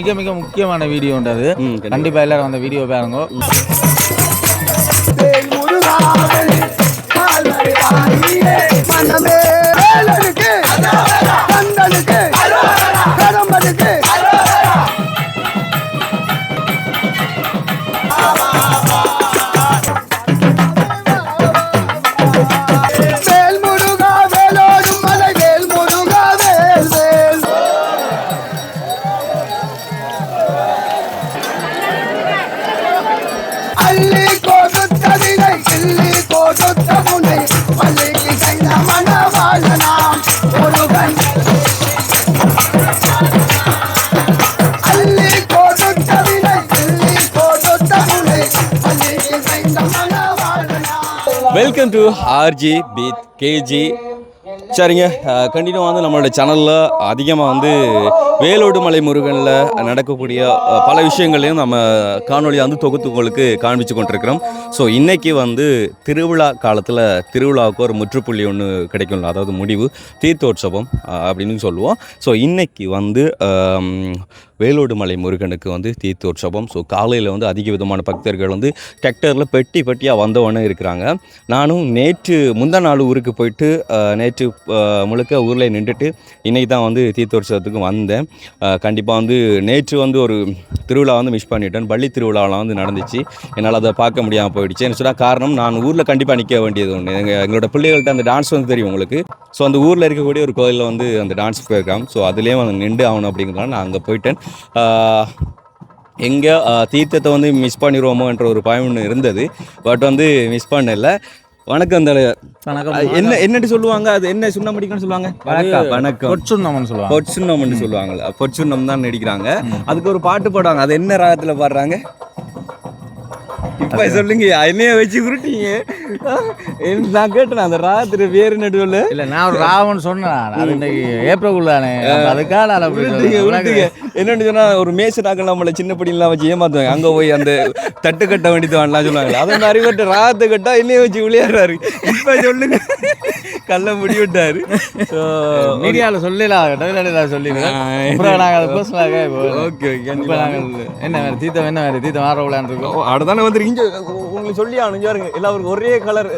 மிக மிக முக்கியமான வீடியோன்றது. கண்டிப்பா எல்லாரும் அந்த வீடியோ பாருங்க. Welcome to RG with KG. சரிங்க, கண்டினியூ வந்து நம்மளோட சேனலில் அதிகமாக வந்து வேலோடு மலை முருகனில் நடக்கக்கூடிய பல விஷயங்களையும் நம்ம காணொலியாக வந்து தொகுத்துங்களுக்கு காண்பிச்சு கொண்டிருக்கிறோம். ஸோ இன்றைக்கி வந்து திருவிழா காலத்தில் திருவிழாவுக்கு ஒரு முற்றுப்புள்ளி ஒன்று கிடைக்கும், அதாவது முடிவு தீர்த்தோற்சவம் அப்படின்னு சொல்லுவோம். ஸோ இன்றைக்கி வந்து வேலோடு மலை முருகனுக்கு வந்து தீர்த்தோற்சவம். ஸோ காலையில் வந்து அதிக விதமான பக்தர்கள் வந்து டிராக்டரில் பெட்டி பெட்டியாக வந்தவொன்னே இருக்கிறாங்க. நானும் முந்தா நாள் ஊருக்கு போயிட்டு நேற்று முழுக்க ஊரில் நின்றுட்டு இன்றைக்கி தான் வந்து தீர்த்தோற்சவத்துக்கு வந்தேன். கண்டிப்பாக வந்து நேற்று வந்து ஒரு திருவிழா வந்து மிஸ் பண்ணிட்டேன். பள்ளி திருவிழாவெலாம் வந்து நடந்துச்சு, என்னால் அதை பார்க்க முடியாமல் போயிடுச்சு. என்ன சொன்னால் காரணம், நான் ஊரில் கண்டிப்பாக நிற்க வேண்டியது ஒன்று. எங்களோட பிள்ளைகள்கிட்ட அந்த டான்ஸ் வந்து தெரியும் உங்களுக்கு. ஸோ அந்த ஊரில் இருக்கக்கூடிய ஒரு கோயிலில் வந்து அந்த டான்ஸ் போயிருக்காங்க. ஸோ அதுலேயும் வந்து நின்று ஆகணும் அப்படிங்கிறதுனால நான் அங்கே போயிட்டேன். எங்கே தீர்த்தத்தை வந்து மிஸ் பண்ணிடுவோமோ என்ற ஒரு பயம் ஒன்று இருந்தது, பட் வந்து மிஸ் பண்ணல. வணக்கம். அந்த என்னட்டு சொல்லுவாங்க, அது என்ன சுண்ணம் அடிக்கணும்னு சொல்லுவாங்க? வணக்கம். பொற்சுண்ணம்னு சொல்லுவாங்களா? பொற்சுண்ணம் தான் நடிக்கிறாங்க. அதுக்கு ஒரு பாட்டு பாடுவாங்க, அது என்ன ராகத்தில் பாடுறாங்க இப்ப சொல்லுங்க. என்னைய வச்சு குருட்டீங்க. நான் கேட்டேன் அந்த ராத்திரி வேறு நடுவில் இல்லை, நான் ஒரு ராவன் சொன்னேன். அது இன்னைக்கு ஏப்ரல் அதுக்காக என்னன்னு சொன்னா ஒரு மேசனாக்கள் நம்மளை சின்ன படிலாம் வச்சு ஏமாத்துவாங்க. அங்க போய் அந்த தட்டு கட்ட வேண்டியதுவான்லாம் சொல்லுவாங்க. அதை நிறைய பேர் ராத்து கட்டா என்னைய வச்சு விளையாடுறாரு. இப்ப சொல்லுங்க, கல்ல முடி விட்டாரு. மீடியாவில் சொல்லலாம் சொல்லிடுறேன். என்ன வேறு தீர்த்தம், என்ன வேறு தீர்த்தம் மாற விளையாண்டுருக்கோம். அடுத்தானே வந்து உங்களுக்கு சொல்லி அனுப்பிச்சாருங்க எல்லாருக்கும் ஒரே கலர்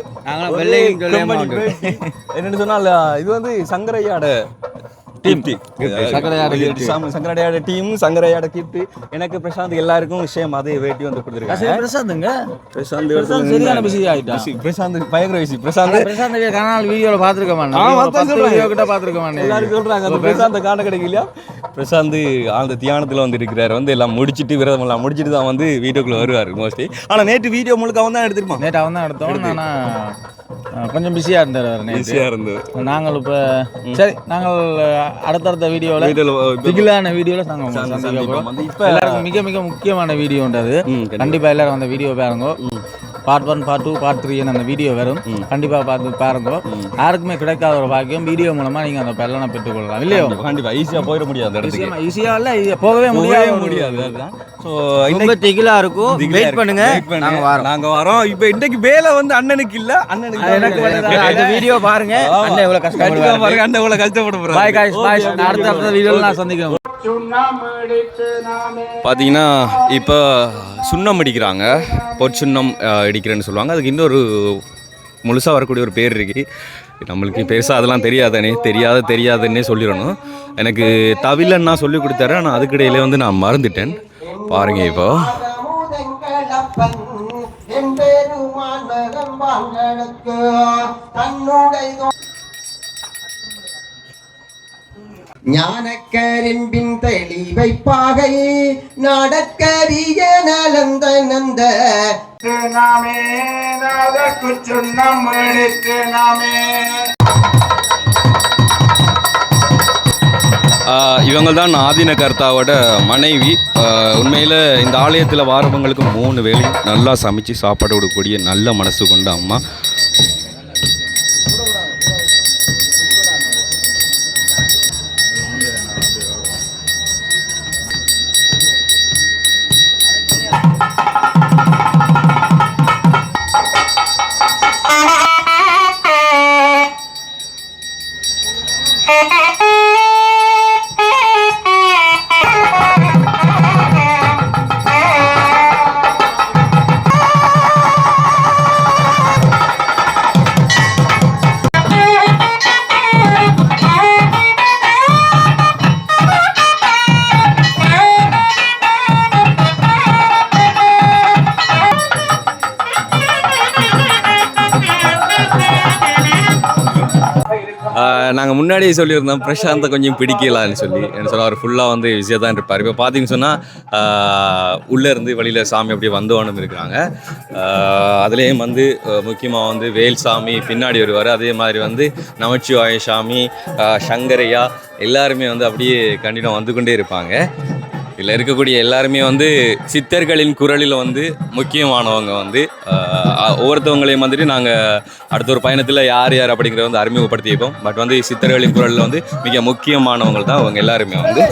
என்னன்னு சொன்னால் இது வந்து சங்கரையாட சங்கரையாட டீம், சங்கரையாட கிஃப்ட் எனக்கு பிரசாந்த் எல்லாருக்கும் விஷயம் அதே வேட்டி வந்து கொடுத்துருக்காங்க. பிரசாந்த் பயங்கர விஷயம். பிரசாந்த் கனால் வீடியோல பாத்துருக்க மாட்டேன், எல்லாரும் சொல்றாங்க பிரசாந்த் காண கிடைக்கலையா. பிரசாந்த் அந்த தியானத்துல வந்து இருக்கிறாரு, வந்து எல்லாம் முடிச்சுட்டு விரதம் எல்லாம் முடிச்சுட்டு தான் வந்து வீடியோக்குள்ள வருவாரு மோஸ்ட்லி. ஆனா நேற்று வீடியோ முழுக்க அவன் தான் எடுத்துருப்பான். நேற்று அவன் தான் எடுத்தோம். ஆனா கொஞ்சம் பிஸியா இருந்தது. நாங்கள் இப்போ சரி, நாங்கள் அடுத்தடுத்த வீடியோவில் வீடியோவில் இப்போ எல்லாருக்கும் மிக மிக முக்கியமான வீடியோன்றது. கண்டிப்பா எல்லாரும் அந்த வீடியோ பாருங்க. பார்ட் 1, பார்ட் 2, பார்ட் 3 அந்த வீடியோ வரும். கண்டிப்பா பார்த்து பாருங்க. யாருக்குமே கிடைக்காத ஒரு பாக்கியம் வீடியோ மூலமா நீங்க அந்த பலனை பெற்றுக்கொள்ளலாம். இல்லையோ? கண்டிப்பா ஈஸியா போயிட முடியாது. ஈஸியா இல்ல, போகவே முடியாது. ஸோ இன்னைக்கு திகிலா இருக்கும். வெயிட் பண்ணுங்க, நாங்க வரோம். இப்போ இன்னைக்கு வேலை வந்து அண்ணனுக்கு இல்ல, அண்ணனுக்கு வீடியோ பாருங்க. அண்ணன் எவ்வளவு கஷ்டப்படுறாரு பாருங்க, அண்ணன் எவ்வளவு கஷ்டப்பட போறாரு. பாய் गाइस, பாய். அடுத்த வீடியோல நான் சந்திக்கிறேன். பார்த்தீங்கன்னா இப்போ சுண்ணம் அடிக்கிறாங்க, பொற்சுண்ணம் அடிக்கிறேன்னு சொல்லுவாங்க. அதுக்கு இன்னொரு முழுசாக வரக்கூடிய ஒரு பேர் இருக்குது. நம்மளுக்கு பெருசாக அதெல்லாம் தெரியாதுன்னே சொல்லிடணும். எனக்கு தவிலன்னா சொல்லி கொடுத்தாரு, ஆனால் அதுக்கிடையிலே வந்து நான் மறந்துட்டேன். பாருங்க இப்போ ஞானக்கரிம்பின் தெளிவை பாகை நடக்கரிய நலந்த நந்த நாமே நாதக்கு சுண்ணம் எடுத்து நாமே. இவங்க தான் ஆதீன கர்த்தாவோட மனைவி. உண்மையில் இந்த ஆலயத்தில் வாரவங்களுக்கு 3 வேளை நல்லா சமைச்சு சாப்பாடு கொடுக்கக்கூடிய நல்ல மனசு கொண்ட அம்மா. நாங்கள் முன்னாடியே சொல்லியிருந்தோம் பிரசாந்தை கொஞ்சம் பிடிக்கலான்னு சொல்லி என்ன சொல்ல அவர் ஃபுல்லாக வந்து விஜய் தான் இருப்பார். இப்போ பார்த்தீங்கன்னு சொன்னால் உள்ளேருந்து வெளியில் சாமி அப்படியே வந்தவனும் இருக்கிறாங்க. அதுலேயும் வந்து முக்கியமாக வந்து வேல்சாமி பின்னாடி வருவார். அதே மாதிரி வந்து நமச்சிவாய சாமி, சங்கரையா எல்லாருமே வந்து அப்படியே கண்டிப்பாக வந்து கொண்டே இருப்பாங்க. இதில் இருக்கக்கூடிய எல்லாருமே வந்து சித்தர்களின் குரலில் வந்து முக்கியமானவங்க வந்து ஒவ்வொருத்தவங்களையும் வந்துட்டு நாங்கள் அடுத்த ஒரு பயணத்தில் யார் யார் அப்படிங்கிறத வந்து அறிமுகப்படுத்தியிருக்கோம். பட் வந்து சித்தர்களின் குரலில் வந்து மிக முக்கியமானவங்க தான் அவங்க எல்லாருமே வந்து.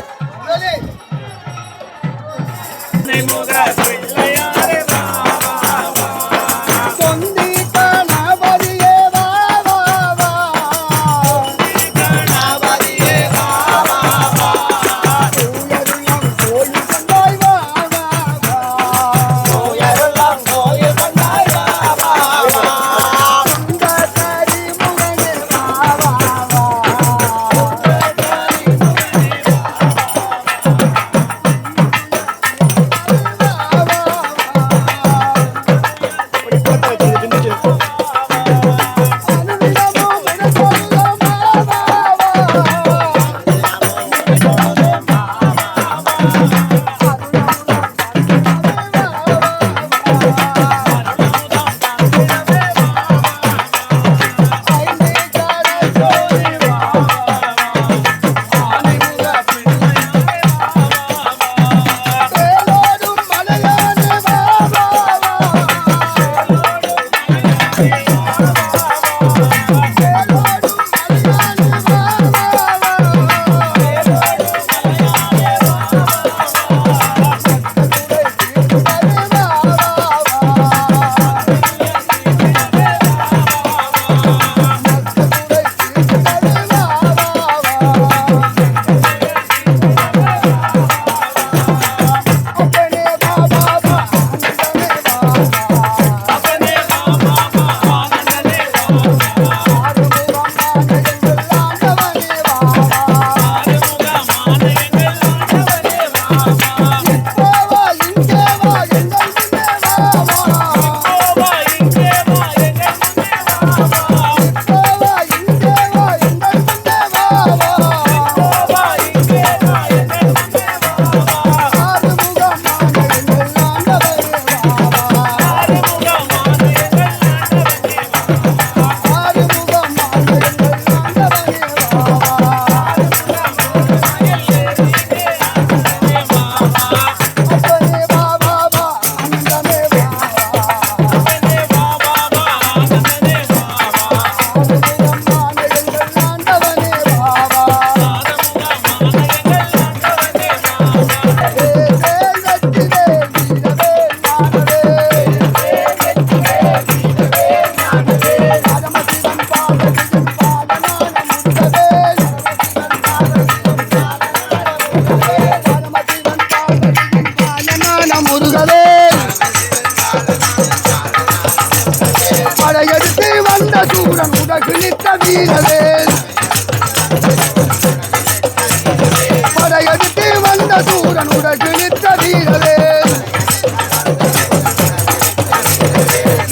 படையெடுத்து வந்த சூரன் உடகு நிற்ற வீரவே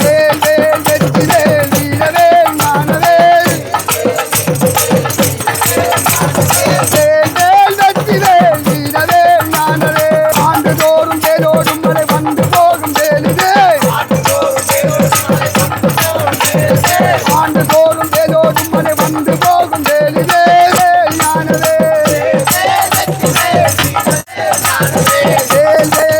வேல் வேல் வெற்றி வேல் வீரவே ஞானவே வேல் வேல் வெற்றி வேல் வீரவே ஞானவே ஆண்டுதோறும் வேலோடும் மலை வந்து போகும் வேலுவே ஆண்டுதோறும் வேலோடும் மலை வந்து போகும் வேலுவே ஞானவே வேல் வேல்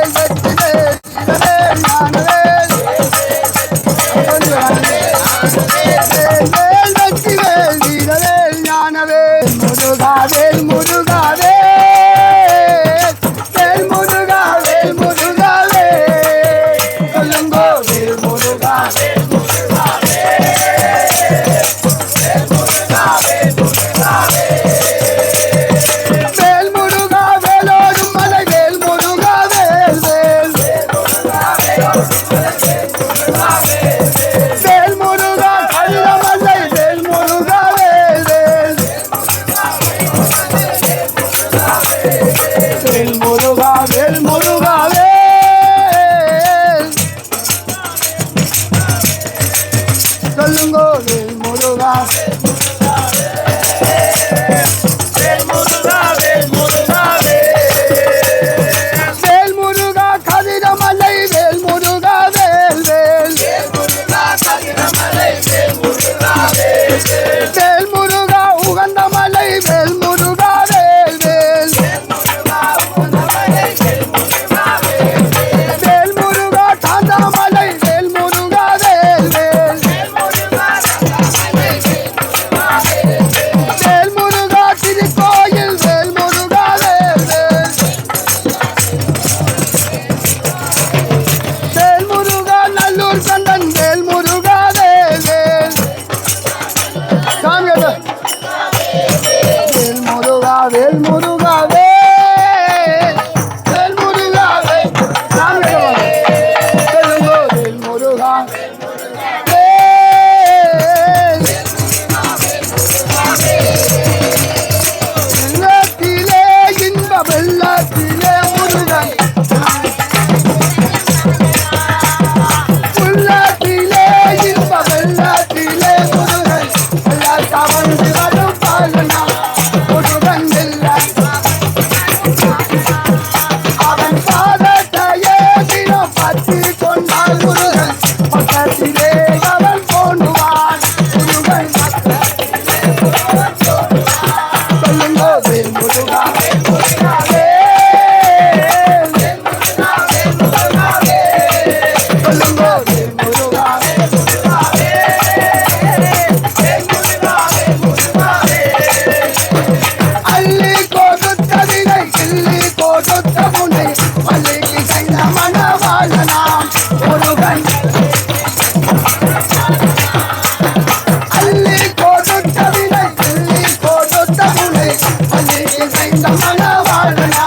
மணவாளனா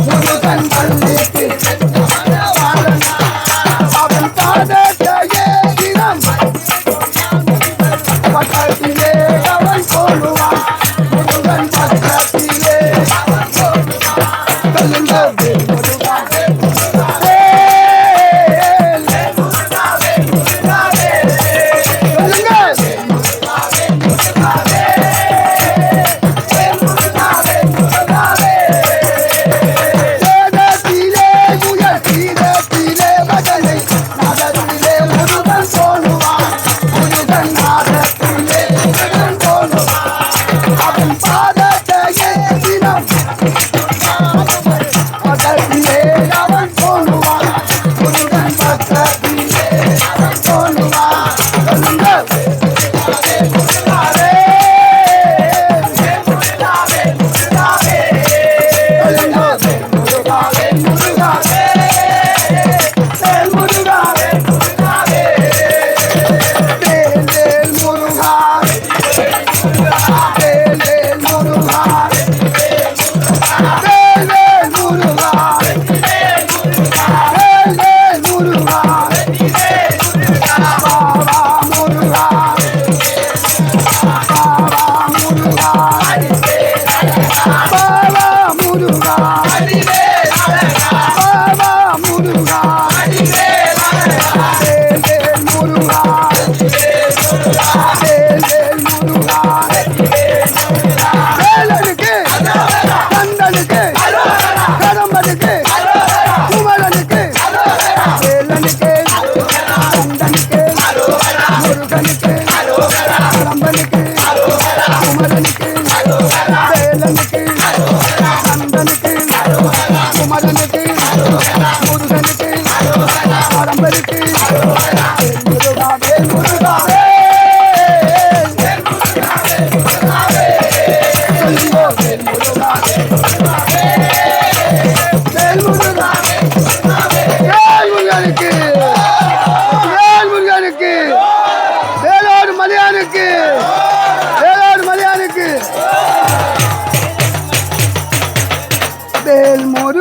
முருகன் பள்ளிக்கு சென்ற மணவாளனா அவன் பாதத்தையே தினம் பக்கத்திலே அவன் போடுவான் முருகன் பக்கத்திலே அவன் போடுவான் சொல்லுங்க முருகா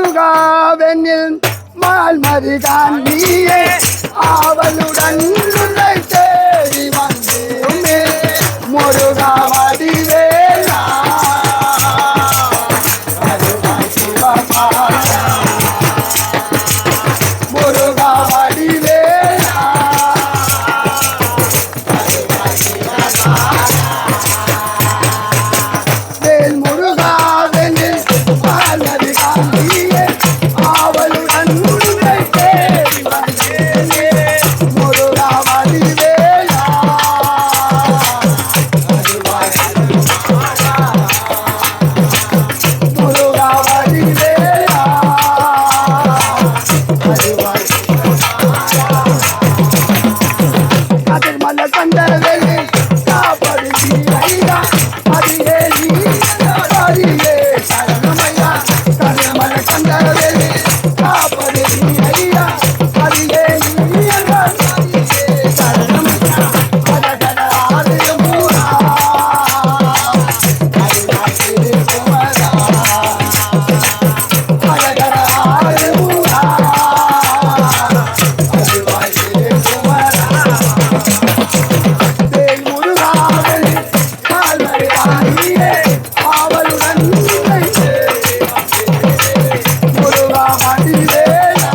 முருகாவெனில் மால் மருகான் நீயே ஆவலுடன் உன்னை தேடி வந்தேனே முருகா வடிவேலா முருகா வடிவேலா வேல் முருகாவெனில் மால் மருகான் நீயே ஆவலுடன் உன்னை தேடி வந்தேனே முருகா வடிவேலா முருகா வடிவேலா அதில் மல்ல கண்டவேலி காப்படி ஐயா அதிலே நீ அதிலே சரணமையா அதில் மல்ல கண்டவேலி காப்படி ஐயா அதிலே நீ அதிலே சரணமையா அதகட ஆதிய மூரா அதிலே குமரா அதகட ஆதிய மூரா அதிலே குமரா வேல் முருகாவெனில் மால் மருகான் நீயே ஆவலுடன் உன்னை தேடி வந்தேனே முருகா வடிவேலா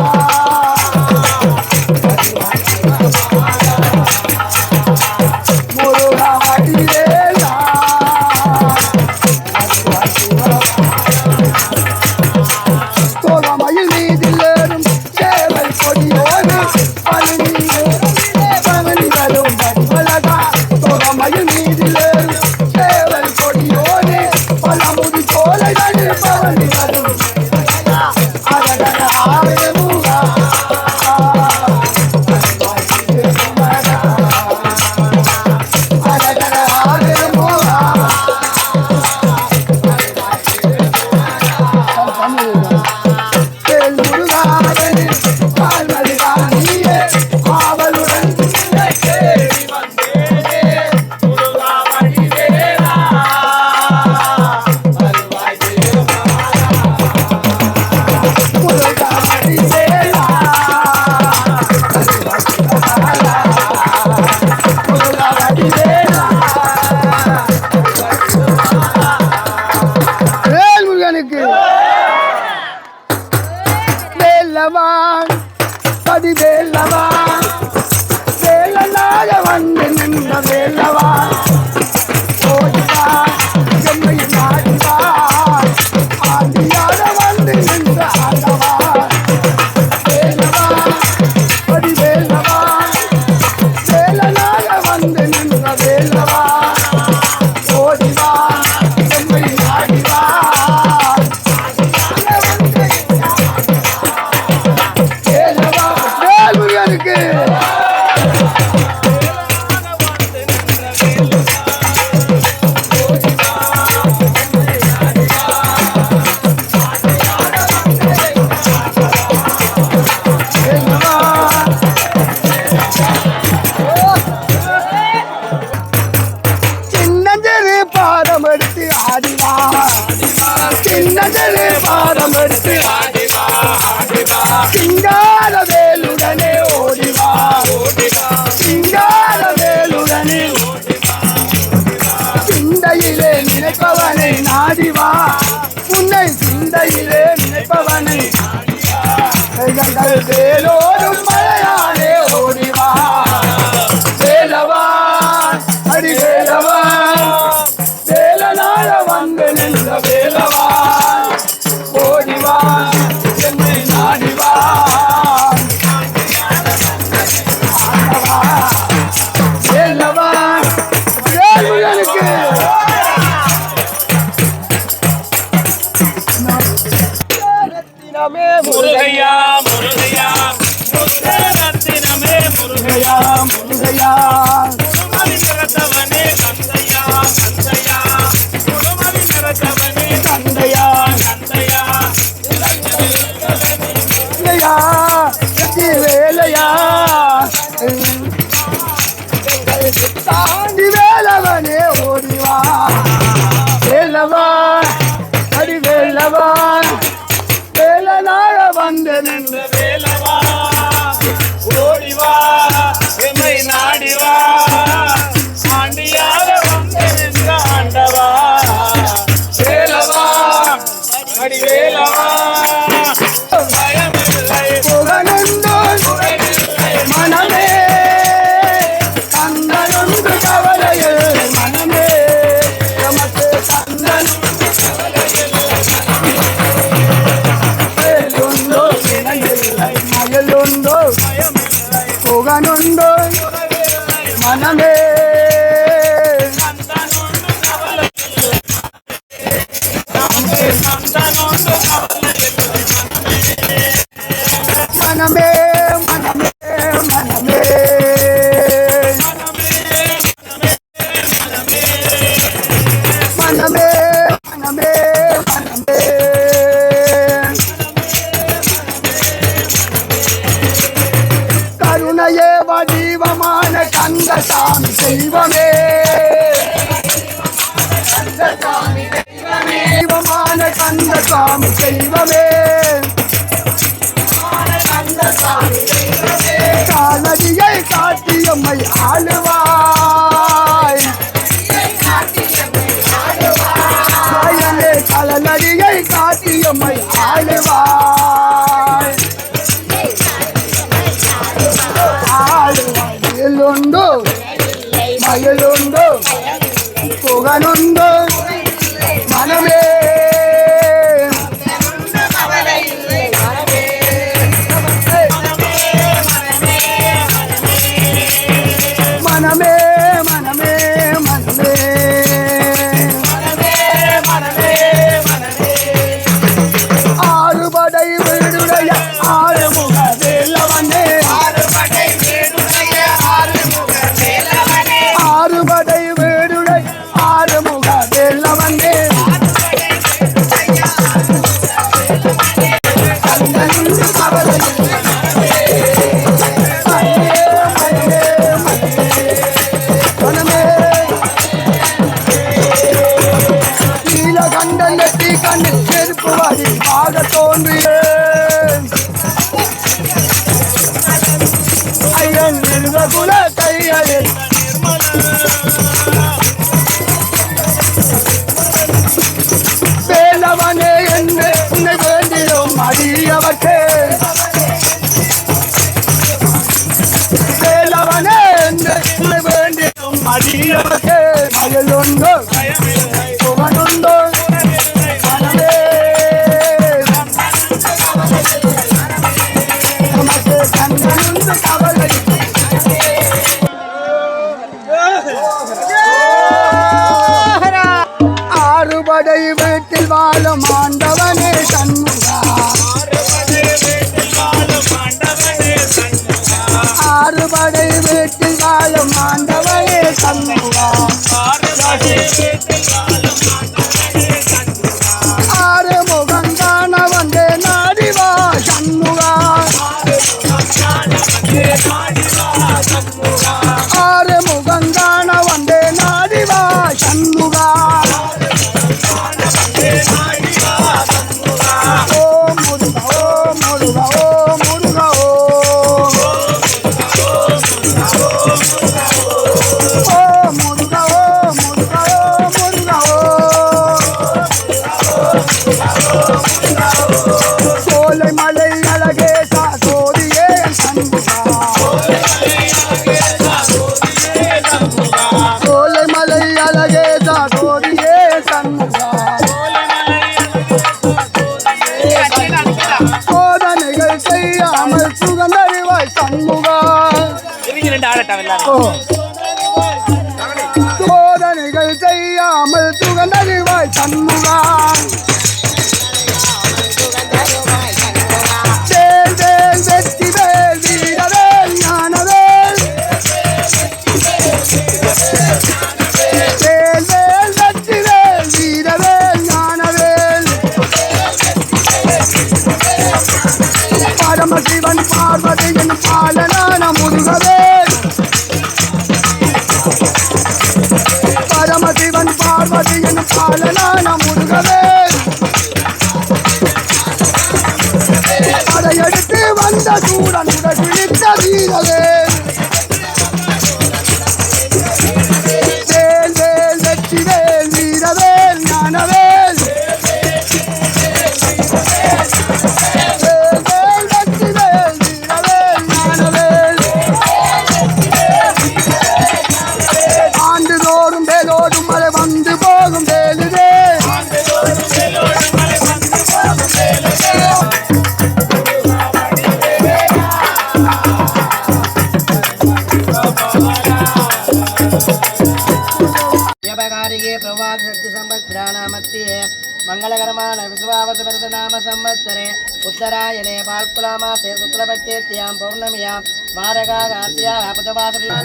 முருகா வடிவேலா வேலவா பதிவேலவா வேலனாக வந்து நின்ற வேலவா ஓடிவா எம்மை நாடிவா ஆண்டியாக வந்து நின்ற ஆண்டவா வேலவா பதிவேலவா வேலனாக வந்து நின்ற வேலவா ஓடிவா எம்மை நாடிவா வேலவா வேல்முருகனுக்கு சின்னஞ்சரு பாதம் எடுத்து ஆடிவா சின்னஞ்சரு பாதம் எடுத்து சிங்கார வேலுடனே ஓடிவா சிங்கார வேலுடனே சிந்தையிலே நினைப்பவனை நாடிவா உன்னை சிந்தையிலே நினைப்பவனை வேலோடும் மலையானே ஓடிவா வேலவா அடி வேலவா வேலனால வந்து நின்ற வேலவா ஓடிவா என்னை நாடிவா வேலவா வேல்முருகனுக்கு ரத்தினமே முருகையா முருகையா முருகரத்தினமே முருகையா முருகையா குடுமதி நிறத்தவனே கந்தையா கந்தையா குடுமதி நிறத்தவனே தந்தையா கந்தையா வேலையா வெற்றி வேலையா தாண்டி வேலவனே ஓடிவா வேலவா அடி வேலவா வேலனாக வந்து நின்று வேலவா ஓடிவா எம்மை நாடிவா ஆண்டியாக வந்து நின்ற ஆண்டவா வேலவா அடி வேலவா பயமில்லை புகழுண்டோ மனமே கந்தனொன்று கவலையில் மனமே எமக்கு கந்தன் வேலுண்டோ இணையில்லை மயலுண்டோ புகழுண்டோ மனமே மனமே மனமே மனமே மனமே மனமே மனமே கருணையே வடிவமான கந்தசாமி தெய்வமே தெய்வமான கந்தசாமி தெய்வமே காலடியை காட்டியம்மை ஆளுவாய் பயனே கலனடியை காட்டியம்மை ஆளுவாய் ஆளுவாய் மயிலுண்டு மயிலுண்டு புகனுண்டு மனமே மனமே மனமே மனமே ஆறுபடை வீடுடைய ஆறுமுக வேலவனே ஆறுபடை வீடுடைய ஆறுமுக வேலவனே நீலகண்டன் நெற்றி கண்ணில் செருப்பு வழி ஆக தோன்றிய ஐயன் குல கைகளில் வேலவனே என்ன உன்னை வேண்டிடும் அடியவற்றே நாடி நமக்கு மயிலுண்டு பயமில்லை புகழுண்டு மனமே நமக்கு கண்ணனுண்டு கவலை ஆறுபடை வீட்டில் வாழும் ஆண்டவனே சண்முகா ஆறுபடை வீட்டில் வாழும் ஆண்டவனே சண்முகா ஆறு முகங்கான வந்தே நாடிவா சண்முகா ஆறு முகங்கான வந்தே நாடிவா சண்முகா ஓம் முருகா ஓம் முருகா ஓம் முருகா ஓம் முருகா ஓம் முருகா ஓம் முருகா சோலை மலை அழகே சாசோதியே சண்முகா சோலை மலை அழகே சாசோதியே சண்முகா சோதனைகள் செய்யாமல் சுகந்தறிவாய் சண்முகா சோதனைகள் செய்யாமல் சுகந்தறிவாய் சண்முகா வேல் வேல் வெற்றி வேல் வீரவேல் ஞானவேல் வேல் வேல் வெற்றி வேல் வீரவேல் ஞானவேல் பரமசிவன் பார்வதியின் பாலனான முருகவேல் பரமசிவன் பார்வதியின் பாலனான முருகவேல் அதையடுத்து வந்த சூரன் உடலித்த வீரவேல் வேல் வேல் வெற்றி வேல் வீரவேல் ஞானவேல் வேல் வேல் வெற்றி வேல் வீரவேல் ஞானவேல் ஆண்டுதோறும் வேலோடும் மலை வந்து போகும் வேலுவே व्यवहारिके प्रवाद शक्ति संवत्सराणामध्ये मंगलकरमान विश्वावस नाम संवत्सरे उत्तरायणे फाल्गुनमासे शुक्लपक्षेत्यां पौर्णम्यां मारकागास्याः बुधवासरः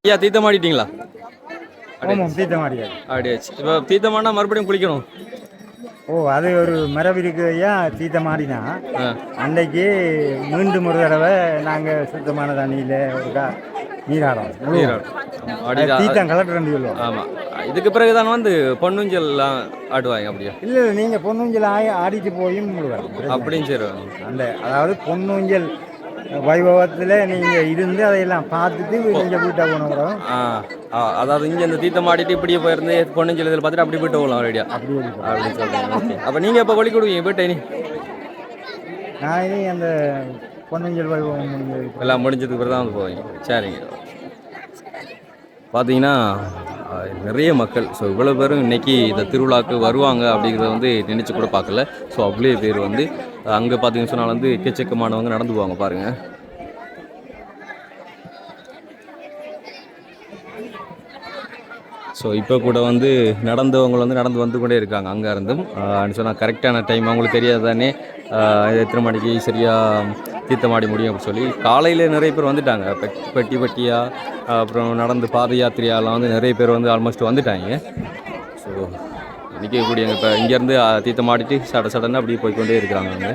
ஐயா தீர்த்தம் ஆடிட்டீங்களா? ஆமாம், தீர்த்தம் ஆடியாது. ஆடியாச்சு. இப்போ தீர்த்தமானா மறுபடியும் குளிக்கணும். ஓ, அது ஒரு மரபு இருக்கு ஐயா. தீர்த்தம் ஆடினா அன்றைக்கு மீண்டும் ஒரு தடவை நாங்கள் சுத்தமான தண்ணியில் ஒரு நீராடும். தீர்த்தம் கலெக்டர் சொல்லுவோம். ஆமாம். இதுக்கு பிறகு தான் வந்து பொன்னூஞ்சல்லாம் ஆடுவாங்க அப்படியா? இல்லை, நீங்கள் பொன்னூஞ்சல் ஆடிட்டு போயும் அப்படின்னு சரி. அதாவது பொன்னூஞ்சல் வைபவத்தில் நீங்கள் இருந்து அதையெல்லாம் பார்த்துட்டு நீங்கள் வீட்டை போனோம். அதாவது இங்கே இந்த தீர்த்தம் ஆடிட்டு இப்படியே போயிருந்து பொன்னூஞ்சல் இதில் பார்த்துட்டு அப்படி போயிட்டு போகலாம் ரெடியா அப்படின்னு சொல்லுங்க. அப்போ நீங்கள் இப்போ வழி கொடுவீங்க போயிட்டு இனி? நான் இனி அந்த பொன்னூஞ்சல் வைபவம் எல்லாம் முடிஞ்சதுக்கு பிறகு தான் வந்து போவீங்க. சரிங்க. பார்த்தீங்கன்னா நிறைய மக்கள். ஸோ இவ்வளோ பேரும் இன்றைக்கி இந்த திருவிழாவுக்கு வருவாங்க அப்படிங்கிறத வந்து நினச்சி கூட பார்க்கல. ஸோ அவ்வளோ பேர் வந்து அங்கே பார்த்தீங்கன்னு சொன்னால் வந்து எக்கச்சக்கமானவங்க நடந்து போவாங்க பாருங்கள். ஸோ இப்போ கூட வந்து நடந்தவங்க வந்து நடந்து வந்து கொண்டே இருக்காங்க அங்கே இருந்தும். சொன்னால் கரெக்டான டைம் அவங்களுக்கு தெரியாது தானே எத்தனை மணிக்கு சரியாக தீர்த்தமாடி முடியும் அப்படின்னு சொல்லி. காலையில் நிறைய பேர் வந்துட்டாங்க, பெட்டி பெட்டியாக, அப்புறம் நடந்து பாத யாத்திரையாலாம் வந்து நிறைய பேர் வந்து ஆல்மோஸ்ட் வந்துட்டாங்க. ஸோ இன்றைக்கி கூடிய இப்போ இங்கேருந்து தீர்த்தமாடிட்டு சடன்னு அப்படியே போய்கொண்டே இருக்கிறாங்க அவங்க.